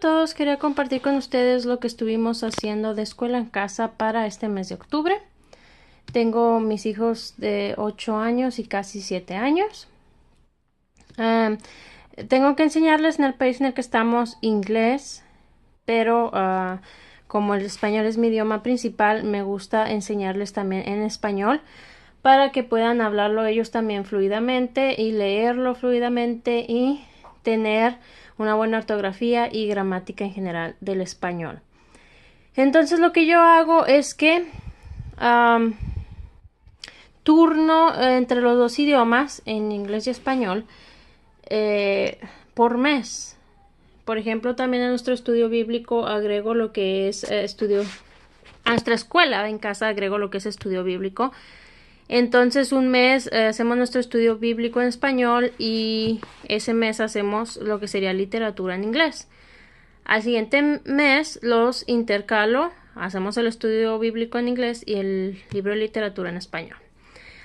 todos, quería compartir con ustedes lo que estuvimos haciendo de escuela en casa para este mes de octubre. Tengo mis hijos de 8 años y casi 7 años. Tengo que enseñarles en el país en el que estamos inglés, pero como el español es mi idioma principal, me gusta enseñarles también en español para que puedan hablarlo ellos también fluidamente y leerlo fluidamente y tener una buena ortografía y gramática en general del español. Entonces lo que yo hago es que turno entre los dos idiomas, en inglés y español, por mes. Por ejemplo, también a nuestro estudio bíblico agrego lo que es estudio. A nuestra escuela en casa agrego lo que es estudio bíblico. Entonces un mes hacemos nuestro estudio bíblico en español y ese mes hacemos lo que sería literatura en inglés. Al siguiente mes los intercalo, hacemos el estudio bíblico en inglés y el libro de literatura en español.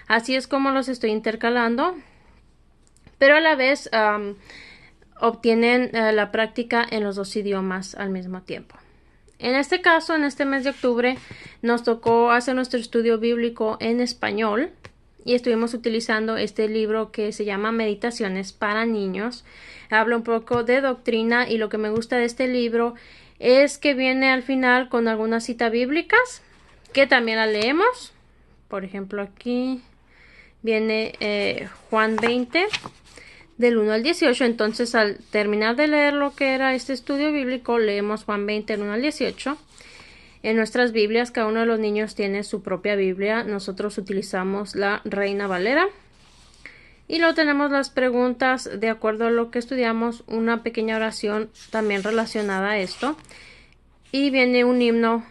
Así es como los estoy intercalando, pero a la vez obtienen la práctica en los dos idiomas al mismo tiempo. En este caso, en este mes de octubre, nos tocó hacer nuestro estudio bíblico en español y estuvimos utilizando este libro que se llama Meditaciones para Niños. Habla un poco de doctrina y lo que me gusta de este libro es que viene al final con algunas citas bíblicas que también las leemos. Por ejemplo, aquí viene Juan 20. Del 1 al 18, entonces al terminar de leer lo que era este estudio bíblico, leemos Juan 20, del 1 al 18. En nuestras Biblias, cada uno de los niños tiene su propia Biblia. Nosotros utilizamos la Reina Valera. Y luego tenemos las preguntas de acuerdo a lo que estudiamos, una pequeña oración también relacionada a esto. Y viene un himno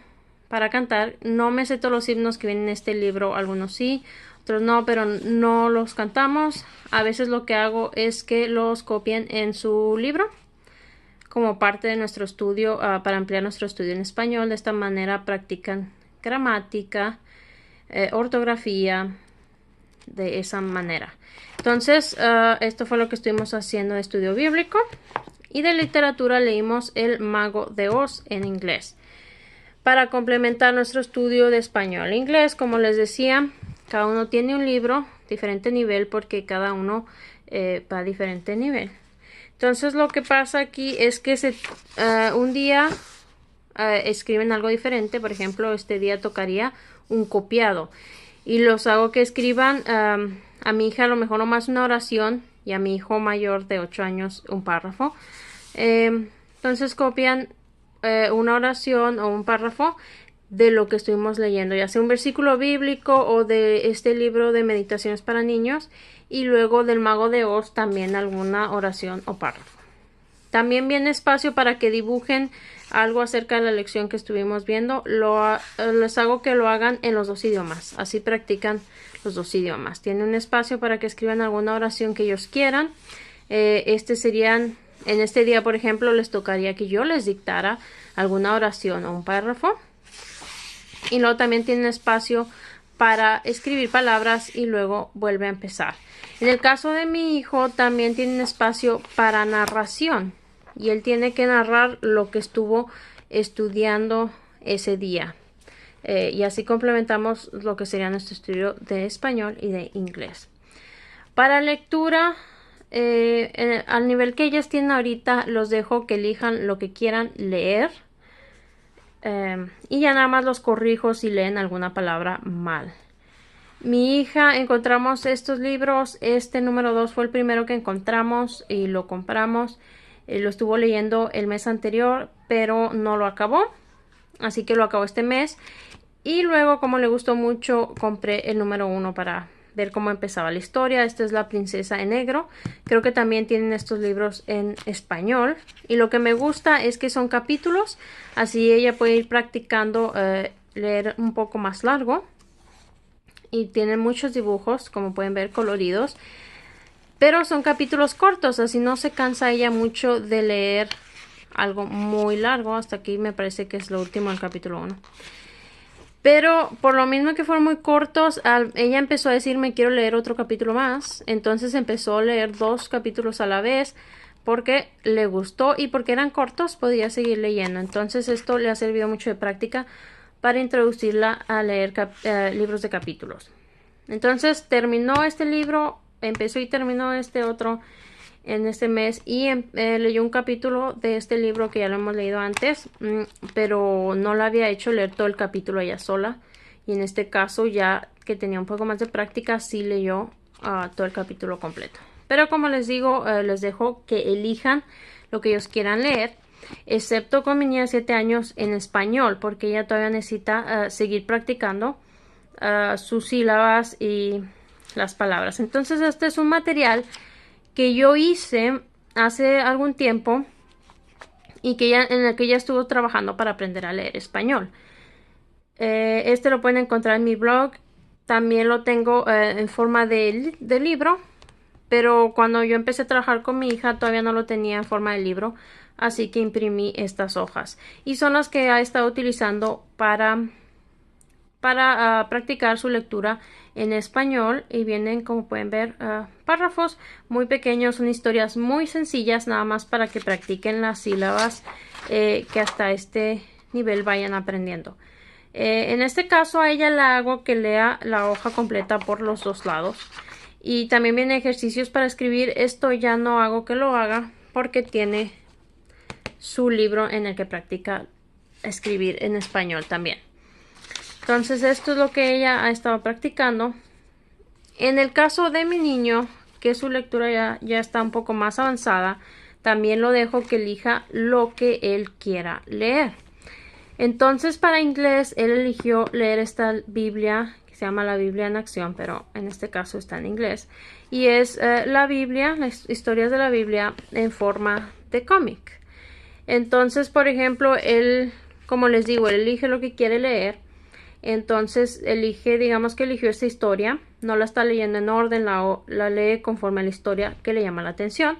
para cantar. No me sé todos los himnos que vienen en este libro, algunos sí, otros no, pero no los cantamos. A veces lo que hago es que los copien en su libro como parte de nuestro estudio para ampliar nuestro estudio en español. De esta manera practican gramática, ortografía, de esa manera. Entonces, esto fue lo que estuvimos haciendo de estudio bíblico. Y de literatura leímos El Mago de Oz en inglés. Para complementar nuestro estudio de español e inglés, como les decía, cada uno tiene un libro, diferente nivel, porque cada uno va a diferente nivel. Entonces lo que pasa aquí es que un día escriben algo diferente. Por ejemplo, este día tocaría un copiado. Y los hago que escriban a mi hija a lo mejor nomás una oración y a mi hijo mayor de 8 años un párrafo. Entonces copian una oración o un párrafo de lo que estuvimos leyendo, ya sea un versículo bíblico o de este libro de meditaciones para niños, y luego del Mago de Oz también alguna oración o párrafo. También viene espacio para que dibujen algo acerca de la lección que estuvimos viendo. Les hago que lo hagan en los dos idiomas, así practican los dos idiomas. Tiene un espacio para que escriban alguna oración que ellos quieran. En este día, por ejemplo, les tocaría que yo les dictara alguna oración o un párrafo. Y luego también tiene espacio para escribir palabras y luego vuelve a empezar. En el caso de mi hijo también tiene un espacio para narración. Y él tiene que narrar lo que estuvo estudiando ese día. Y así complementamos lo que sería nuestro estudio de español y de inglés. Para lectura, al nivel que ellas tienen ahorita, los dejo que elijan lo que quieran leer. Y ya nada más los corrijo si leen alguna palabra mal. Mi hija, encontramos estos libros. Este número 2 fue el primero que encontramos y lo compramos. Lo estuvo leyendo el mes anterior, pero no lo acabó. Así que lo acabó este mes. Y luego, como le gustó mucho, compré el número 1 para ver cómo empezaba la historia. Esta es La Princesa en Negro. Creo que también tienen estos libros en español. Y lo que me gusta es que son capítulos. Así ella puede ir practicando leer un poco más largo. Y tienen muchos dibujos, como pueden ver, coloridos. Pero son capítulos cortos, así no se cansa ella mucho de leer algo muy largo. Hasta aquí me parece que es lo último del capítulo 1. Pero por lo mismo que fueron muy cortos, ella empezó a decirme quiero leer otro capítulo más. Entonces empezó a leer 2 capítulos a la vez porque le gustó y porque eran cortos podía seguir leyendo. Entonces esto le ha servido mucho de práctica para introducirla a leer libros de capítulos. Entonces terminó este libro, empezó y terminó este otro en este mes y leyó un capítulo de este libro que ya lo hemos leído antes, pero no la había hecho leer todo el capítulo ella sola, y en este caso ya que tenía un poco más de práctica sí leyó todo el capítulo completo. Pero como les digo, les dejo que elijan lo que ellos quieran leer, excepto con mi niña de 7 años en español, porque ella todavía necesita seguir practicando sus sílabas y las palabras. Entonces este es un material que yo hice hace algún tiempo y que en el que ya estuvo trabajando para aprender a leer español. Este lo pueden encontrar en mi blog. También lo tengo en forma de libro, pero cuando yo empecé a trabajar con mi hija todavía no lo tenía en forma de libro, así que imprimí estas hojas y son las que ha estado utilizando para practicar su lectura en español, y vienen, como pueden ver, párrafos muy pequeños, son historias muy sencillas, nada más para que practiquen las sílabas que hasta este nivel vayan aprendiendo. En este caso a ella le hago que lea la hoja completa por los dos lados, y también vienen ejercicios para escribir. Esto ya no hago que lo haga porque tiene su libro en el que practica escribir en español también. Entonces esto es lo que ella ha estado practicando. En el caso de mi niño, que su lectura ya está un poco más avanzada, también lo dejo que elija lo que él quiera leer. Entonces para inglés él eligió leer esta Biblia que se llama La Biblia en Acción, pero en este caso está en inglés, y es la Biblia, las historias de la Biblia en forma de cómic. Entonces, por ejemplo, él, como les digo, él elige lo que quiere leer. Entonces digamos que eligió esta historia, no la está leyendo en orden, la lee conforme a la historia que le llama la atención,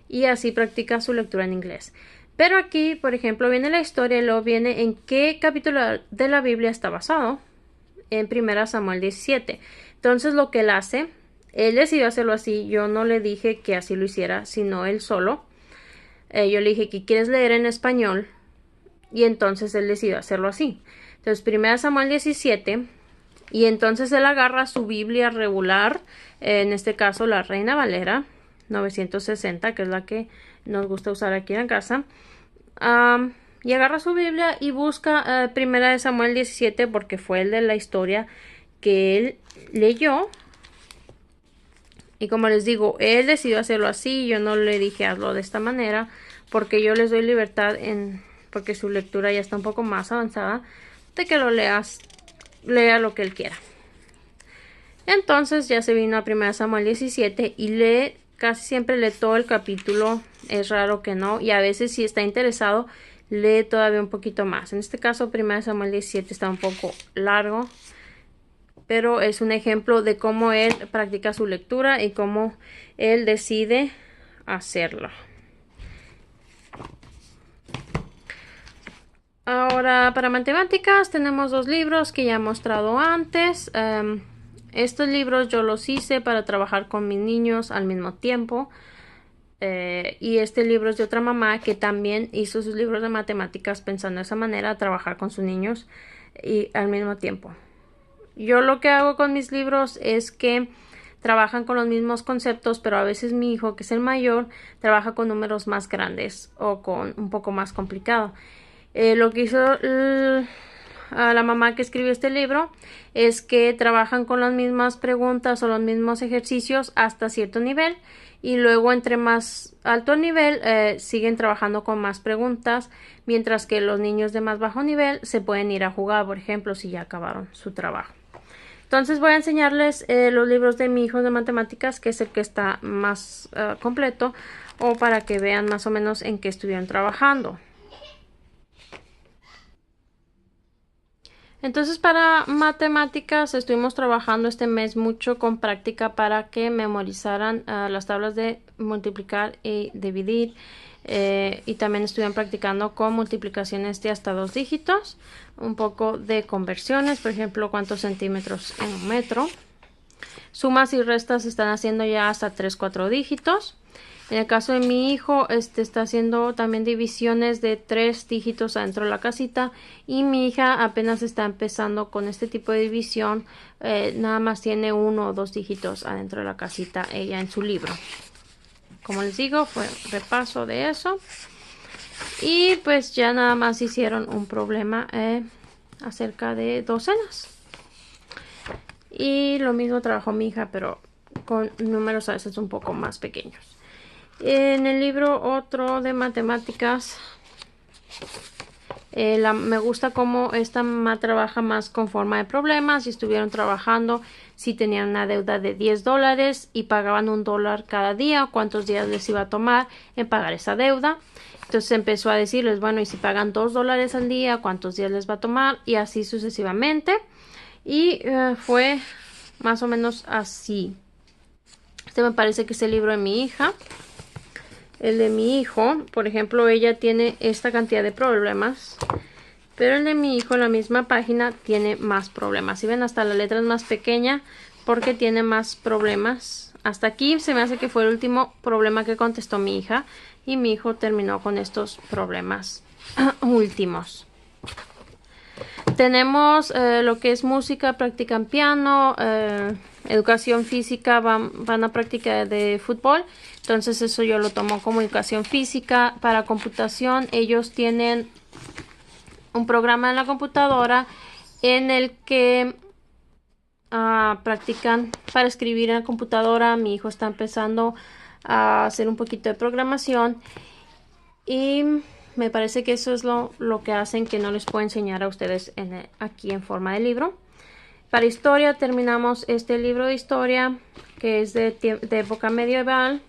y así practica su lectura en inglés. Pero aquí, por ejemplo, viene la historia y luego viene en qué capítulo de la Biblia está basado, en 1 Samuel 17. Entonces lo que él hace, él decidió hacerlo así, yo no le dije que así lo hiciera, sino él solo. Yo le dije que quieres leer en español, y entonces él decidió hacerlo así. Entonces 1 Samuel 17, y entonces él agarra su Biblia regular, en este caso la Reina Valera 960, que es la que nos gusta usar aquí en la casa, y agarra su Biblia y busca 1 Samuel 17 porque fue el de la historia que él leyó. Y como les digo, él decidió hacerlo así, yo no le dije hazlo de esta manera, porque yo les doy libertad porque su lectura ya está un poco más avanzada, de que lea lo que él quiera. Entonces ya se vino a 1 Samuel 17 y casi siempre lee todo el capítulo, es raro que no, y a veces si está interesado lee todavía un poquito más. En este caso 1 Samuel 17 está un poco largo, pero es un ejemplo de cómo él practica su lectura y cómo él decide hacerlo. Ahora para matemáticas tenemos dos libros que ya he mostrado antes. Estos libros yo los hice para trabajar con mis niños al mismo tiempo. Y este libro es de otra mamá que también hizo sus libros de matemáticas pensando de esa manera, trabajar con sus niños y al mismo tiempo. Yo lo que hago con mis libros es que trabajan con los mismos conceptos, pero a veces mi hijo, que es el mayor, trabaja con números más grandes o con un poco más complicado. Lo que hizo a la mamá que escribió este libro es que trabajan con las mismas preguntas o los mismos ejercicios hasta cierto nivel, y luego entre más alto nivel siguen trabajando con más preguntas, mientras que los niños de más bajo nivel se pueden ir a jugar, por ejemplo, si ya acabaron su trabajo. Entonces voy a enseñarles los libros de mi hijo de matemáticas, que es el que está más completo, o para que vean más o menos en qué estuvieron trabajando. Entonces para matemáticas estuvimos trabajando este mes mucho con práctica para que memorizaran las tablas de multiplicar y dividir, y también estuvieron practicando con multiplicaciones de hasta 2 dígitos, un poco de conversiones, por ejemplo cuántos centímetros en un metro. sumas y restas se están haciendo ya hasta 3, 4 dígitos. En el caso de mi hijo, está haciendo también divisiones de 3 dígitos adentro de la casita. Y mi hija apenas está empezando con este tipo de división. Nada más tiene 1 o 2 dígitos adentro de la casita ella en su libro. Como les digo, fue repaso de eso. Y pues ya nada más hicieron un problema acerca de docenas. Y lo mismo trabajó mi hija, pero con números a veces un poco más pequeños. En el libro otro de matemáticas, me gusta cómo esta mamá trabaja más con forma de problemas. Y estuvieron trabajando si tenían una deuda de $10 y pagaban $1 cada día, cuántos días les iba a tomar en pagar esa deuda. Entonces empezó a decirles, bueno, y si pagan $2 al día, cuántos días les va a tomar, y así sucesivamente. Y fue más o menos así. Este me parece que es el libro de mi hija. El de mi hijo, por ejemplo, ella tiene esta cantidad de problemas, pero el de mi hijo en la misma página tiene más problemas. Si ven, hasta la letra es más pequeña porque tiene más problemas. Hasta aquí se me hace que fue el último problema que contestó mi hija y mi hijo terminó con estos problemas últimos. Tenemos lo que es música, practican piano, educación física, van a práctica de fútbol. Entonces eso yo lo tomo como educación física. Para computación, ellos tienen un programa en la computadora en el que practican para escribir en la computadora. Mi hijo está empezando a hacer un poquito de programación y me parece que eso es lo que hacen, que no les puedo enseñar a ustedes aquí en forma de libro. Para historia terminamos este libro de historia que es de época medieval.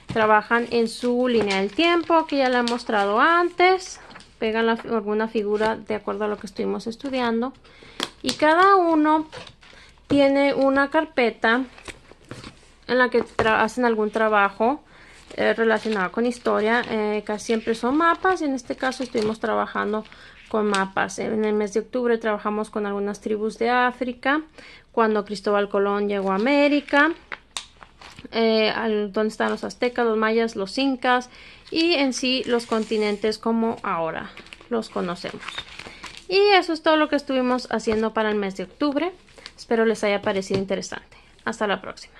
Trabajan en su línea del tiempo que ya la he mostrado antes. Pegan alguna figura de acuerdo a lo que estuvimos estudiando. Y cada uno tiene una carpeta en la que hacen algún trabajo relacionado con historia. Casi siempre son mapas y en este caso estuvimos trabajando con mapas. En el mes de octubre trabajamos con algunas tribus de África, cuando Cristóbal Colón llegó a América, donde están los aztecas, los mayas, los incas y en sí los continentes como ahora los conocemos. Y eso es todo lo que estuvimos haciendo para el mes de octubre. Espero les haya parecido interesante. Hasta la próxima.